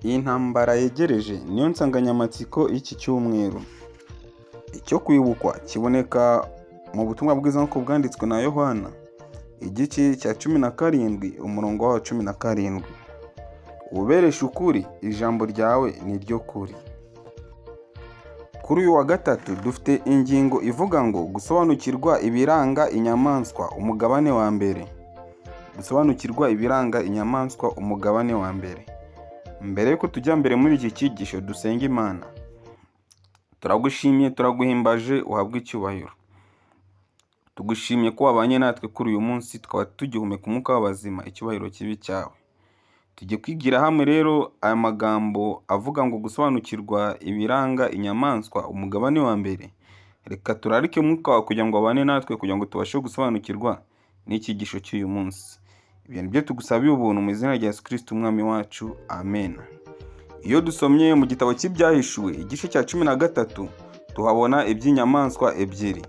Iyi ntambara yegereje niyo nsanganyamatsiko y'iki cyumweru. Icyo kwibukwa kiboneka mu butumwa bwiza nk'uko bwanditswe na Yohana, igice cya 17 umurongo wa 17. Ubereshe ukuri, ijambo ryawe ni ryo kuri. Kuri uyu wa gatatu dufite ingingo ivuga ngo gusobanukirwa ibiranga inyamaswa, umugabane wa mbere. Gusobanukirwa ibiranga inyamaswa, umugabane wa mbere. Mbere yuko tujya mbere muri iki cyigisho, dusenga Imana. Turagushimiye, turaguhimbaje, uhabwe icyubahiro. Tugushimiye ko wabanye natwe kuri uyu munsi, tukaba tugihumeka umwuka w'abazima, icyubahiro kibi cyawe. Tujye kwigira hamwe rero aya magambo avuga ngo gusobanukirwa ibiranga inyamaswa, umugabane wa mbere. Reka turarike umwuka wawe kugira ngo abane natwe, kugira ngo tubashe gusobanukirwa n'icyigisho cy'uyu munsi. Ibintu byo tugusabiye ubuntu mu izina rya Yesu Kristo umwami wacu, amen. Iyo dusomye mu gitabo cy'ibyahishuwe igice cya 13, tuhabona iby'inyamaswa ebyiri.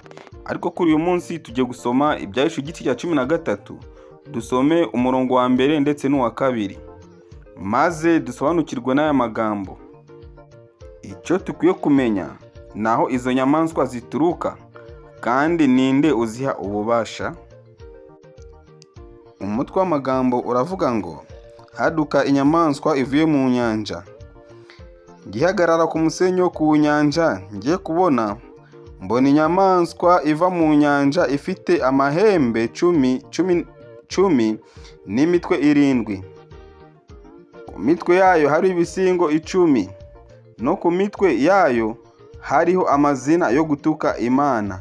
Ariko kuri uyu munsi tugiye gusoma ibyahishuwe igice cya 13, dusome umurongo wa mbere ndetse n'uwa kabiri, maze dusobanukirwe n'aya magambo. Icyo tukwiye kumenya naho izo nyamaswa zituruka, kandi ninde uziha ububasha. Umutwe w'amagambo uravuga ngo haduka inyamaswa ivuye mu nyanja. Gihagarara ku musenyi wo ku nyanja, ngiye kubona mbona inyamaswa iva mu nyanja ifite amahembe cumi n'imitwe 7. Ku mitwe yayo hari ibisingo 10, no ku mitwe yayo hariho amazina yo gutuka Imana.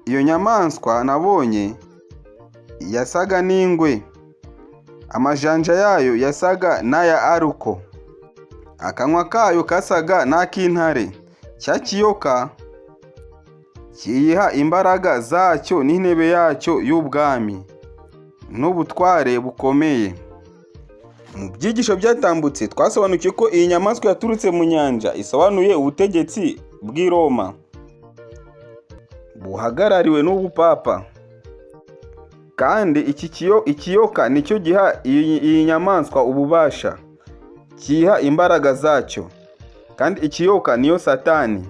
Iyo nyamaswa nabonye yasaga n'ingwe, amajanja yayo yasaga n'aya aruko, akanwa kayo kasaga n'ak'intare. Cya kiyoka kiyiha imbaraga zacyo n'intebe yacyo y'ubwami n'ubutware bukomeye. Mu byigisho byatambutse twasobanukiye ko iyi nyamaswa yaturutse mu nyanja isobanuye ubutegetsi bw'i Roma buhagarariwe n'ubupapa. Kandi ikiyoka nicyo giha iyi nyamaswa ububasha, kiha imbaraga zacyo. Kandi ikiyoka niyo Satani.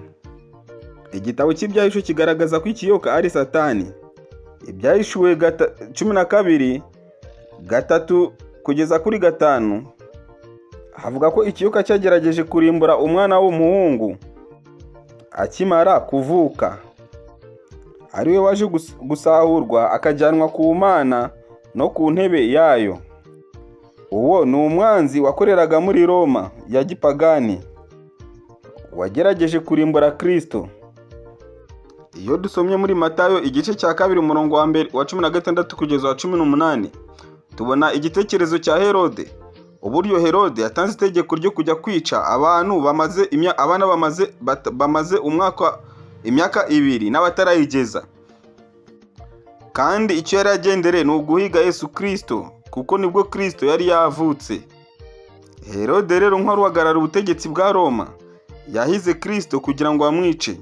Igitabo cy'ibyahishuwe kigaragaza ko ikiyoka ari Satani. Ibyahishuwe 12 3 kugeza kuri 5 havuga ko ikiyoka cyagerageje kurimbura umwana w'umuhungu akimara kuvuka, ariwe waje gusahurwa akajyanwa ku Mana no ku ntebe yayo. Uwo ni umwanzi wakoreraga muri Roma ya gipagani, wagerageje kurimbura Kristo. Iyo dusomye muri Matayo igice cya 2 umurongo wa 16 kugeza wa 18, tubona igitekerezo cya Herode. Uburyo Herode yatanze itegeko ryo kujya kwica abantu bamaze imyaka 2 n'abatarayigeza. Kandi icyo yari agendereye ni uguhiga Yesu Kristo, kuko nibwo Kristo yari yavutse. Herode rero nk'uhagarara ubutegetsi bwa Roma, yahize Kristo kugira ngo amwice.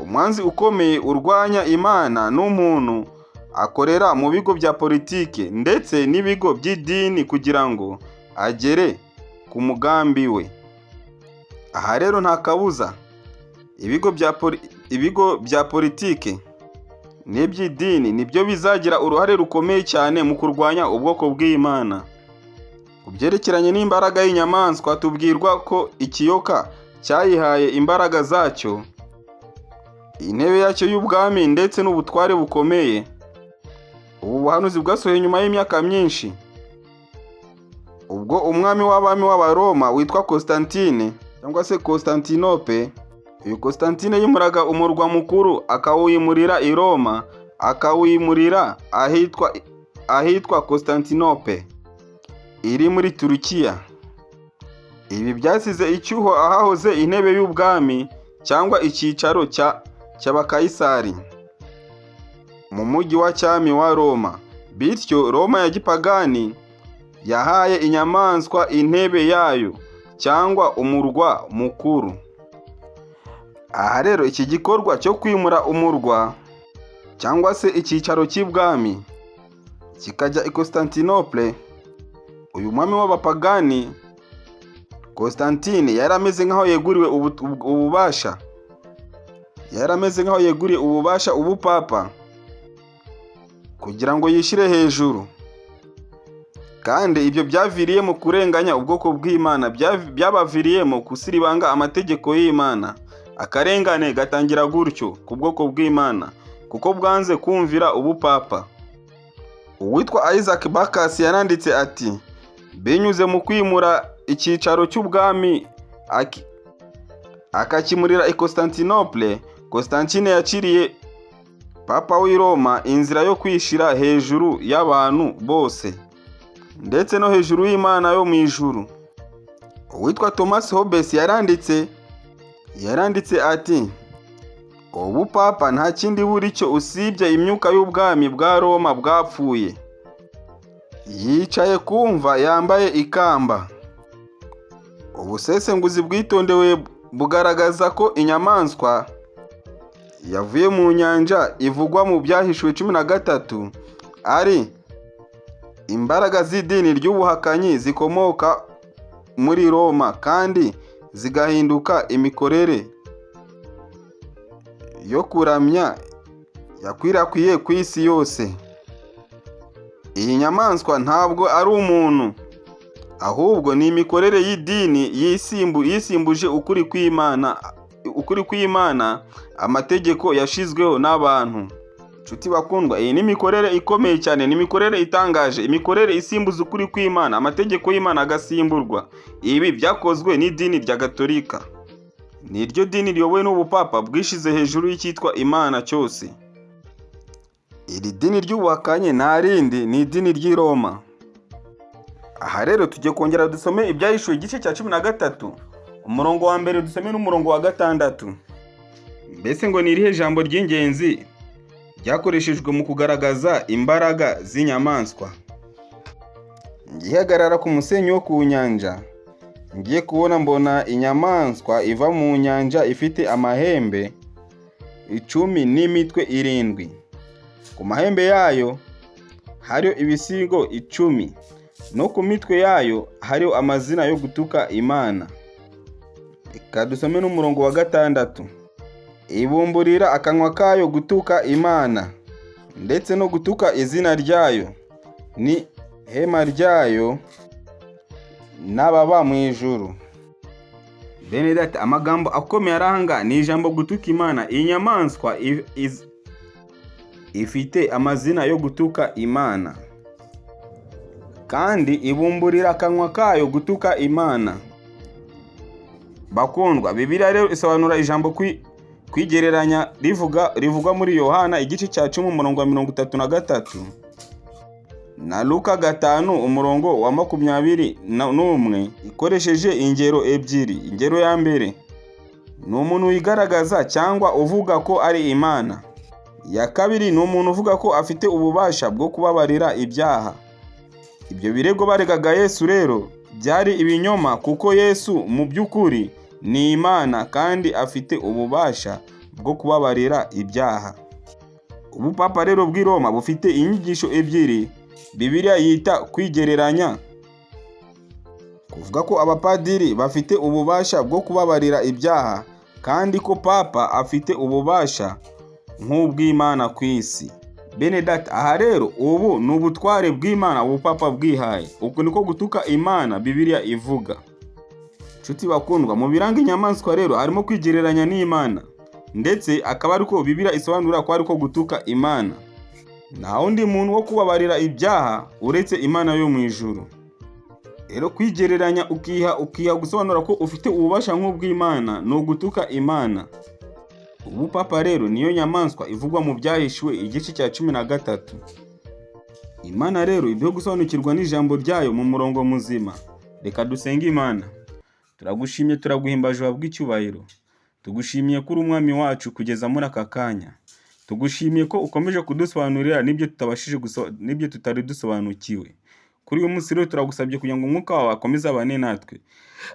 Umwanzi ukomeye urwanya Imana n'umuntu akorera mu bigo bya politike ndetse n'ibigo by'idini kugira ngo agere ku mugambi we. Aha rero nta kabuza ibigo bya politike n'iby'idini nibyo bizagira uruhare rukomeye cyane mu kurwanya ubwoko bw'Imana. Ku byerekeranye n'imbaraga y'inyamaswa, tubwirwa ko ikiyoka cyayihaye imbaraga zacyo, intebe yacyo y'ubwami ndetse n'ubutware bukomeye. Ubu buhanuzi bwasohoye nyuma y'imyaka myinshi, ubwo umwami w'abami w'Abaroma witwa Constantine cyangwa se Constantinople. Uyu Constantine yimuraga umurwa mukuru akawimurira i Roma, akawimurira ahitwa Constantinople iri muri Turukiya. Ibi byasize icyuho ahahoze intebe y'ubwami cyangwa icyicaro cy'abakayisari mu mujyi wa cyami wa Roma. Bityo Roma ya gipagani yahaye inyamaswa intebe yayo cyangwa umurwa mukuru. Aha rero iki gikorwa cyo kwimura umurwa cyangwa se icyicaro cy'ibwami kikajya i Constantinople, uyu mwami w'abapagani Constantine yari ameze nk'aho yeguriwe ububasha. Yari ameze nk'aho yeguriye ububasha ubupapa kugira ngo yishyire hejuru. Kandi ibyo byaviriyemo kurenganya ubwoko bw'Imana, byabaviriyemo kusiribanga amategeko y'Imana. Akarengane gatangira gutyo ku bwoko bw'Imana kuko bwanze kumvira ubupapa. Uwitwa Isaac Bakasi yaranditse ati, binyuze mu kwimura icyicaro cy'ubwami akakimurira i Constantinople, Constantine yaciriye papa w'i Roma inzira yo kwishira hejuru y'abantu bose ndetse no hejuru y'Imana yo mu ijuru. Uwitwa Thomas Hobbes yaranditse ati, ubu papa nta kindi buri cyo usibye imyuka y'ubwami bwa Roma bwapfuye. Yicaye kumva yambaye ikamba. Ubusesenguzi bwitondewe bugaragaza ko inyamaswa yavuye mu nyanja ivugwa mu Byahishuwe 13 ari imbaraga z'idini ry'ubuhakanyi zikomoka muri Roma kandi zigahinduka imikorere yo kuramya yakwirakwiye ku isi yose. Iyi nyamaswa ntabwo ari umuntu, ahubwo ni imikorere y'idini yisimbuje ukuri kw'Imana, amategeko yashizweho n'abantu. Nshuti bakundwa, iyi ni imikorere ikomeye cyane, ni imikorere itangaje, imikorere isimbuza ukuri kw'Imana, amategeko y'Imana agasimburwa. Ibi byakozwe n'idini rya Gatolika. Ni ryo dini riyobowe n'ubupapa bwishize hejuru y'icyitwa Imana cyose. Iri dini ry'ubuhakanyi nta rindi, ni idini ry'i Roma. Aha rero tujye kongera dusome Ibyahishuwe igice cya 13, umurongo wa mbere dusome n'umurongo wa 6. Mbese ngo ni irihe jambo ry'ingenzi ryakoreshejwe mu kugaragaza imbaraga z'inyamaswa? Ngihagarara ku musenyi wo ku nyanja, ngiye kubona mbona inyamaswa iva mu nyanja ifite amahembe 10 n'imitwe 7. Ku mahembe yayo hariho ibisigo 10, no ku mitwe yayo hariho amazina yo gutuka Imana. Reka dusome n'umurongo wa 6. Ibumburira akanwa kayo gutuka Imana ndetse no gutuka izina ryayo ni hema ryayo n'ababa mu ijuru. Bene data, amagambo akomeye aranga ni ijambo gutuka Imana. Iyi nyamaswa ifite amazina yo gutuka Imana kandi ibumburira akanwa kayo gutuka Imana. Bakundwa, Bibiliya rero isobanura ijambo kwigereranya rivugwa muri Yohana igice cya 10 umurongo wa 33 na Luka 5 umurongo wa 21 ikoresheje ingero ebyiri. Ingero ya mbere ni umuntu wigaragaza cyangwa uvuga ko ari Imana. Ya kabiri ni umuntu uvuga ko afite ububasha bwo kubabarira ibyaha. Ibyo birego baregaga Yesu rero byari ibinyoma, kuko Yesu mu by'ukuri ni Imana kandi afite ububasha bwo kubabarira ibyaha. Ubupapa rero bw'i Roma bufite inyigisho ebyiri Bibiliya yita kwigereranya. Kuvuga ko abapadiri bafite ububasha bwo kubabarira ibyaha kandi ko papa afite ububasha nk'ubw'Imana ku isi. Bene data, aha rero ubu ni ubutware bw'Imana ubupapa bwihaye. Uko niko gutuka Imana Bibiliya ivuga. Nshuti bakundwa, mu biranga inyamaswa rero harimo kwigereranya n'Imana, ndetse akaba ariko Bibiliya isobanura ko ariko gutuka Imana. Nta wundi muntu wo kubabarira ibyaha uretse Imana yo mu ijuru. Rero kwigereranya ukiha gusobanura ko ufite ububasha nk'ubw'Imana no gutuka Imana. Ubupapa rero niyo nyamaswa ivugwa mu Byahishuwe igice cya 13. Imana rero ibyo gusobanukirwa n'ijambo ryayo mu murongo muzima. Reka dusenge Imana. Turagushimye, turaguhimbaje wabw'icyubahiro. Tugushimiye ko uri umwami wacu kugeza muri aka kanya. Tugushimiye ko ukomeje kudusobanurira n'ibyo tutari dusobanukiwe. Kuri uyu munsi rero turagusabye kugira ngo umwuka wawe akomeze abane natwe,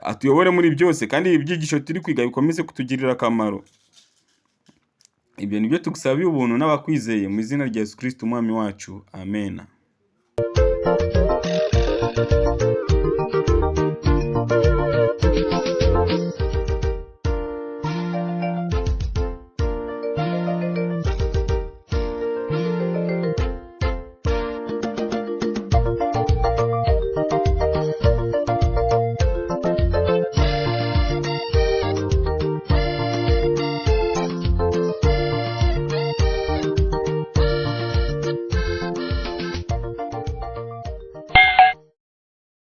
atuyobore muri byose, kandi ibi byigisho turi kwiga bikomeze kutugirira akamaro. Ibyo nibyo tugusabiye ubuntu n'abakwizeye mu izina rya Yesu Kristo umwami wacu. Amen.